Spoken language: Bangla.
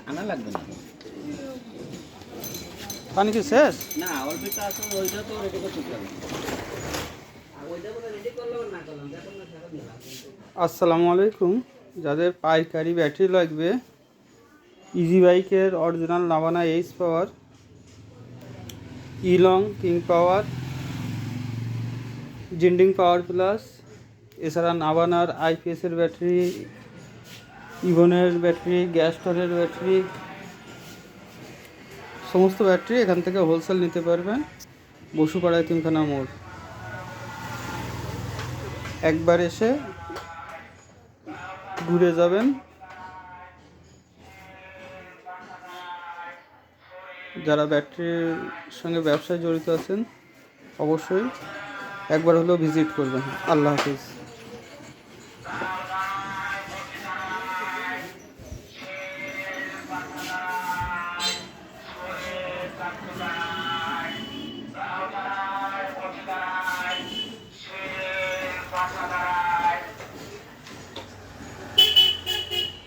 আনা লাগবে না। পানি কি শেষ? না অল্পটা আছে, ওইটা তো রেডি করতে হবে। আসসালামু আলাইকুম। যাদের পাইকারি ব্যাটারি লাগবে, ইজি বাইকের অরিজিনাল নাভানা এইচ পাওয়ার, ইলং কিং পাওয়ার, জিন্ডিং পাওয়ার প্লাস, এছাড়া নাভানার আইপিএসের ব্যাটারি, ইভনের ব্যাটারি, গ্যাস্টরের ব্যাটারি, সমস্ত ব্যাটারি এখান থেকে হোলসেল নিতে পারবেন। বসুপাড়া এতিমখানা মোড়। একবার এসে ঘুরে যাবেন। যারা ব্যাটারির সঙ্গে ব্যবসায় জড়িত আছেন অবশ্যই একবার হলেও ভিজিট করবেন। আল্লাহ হাফিজ।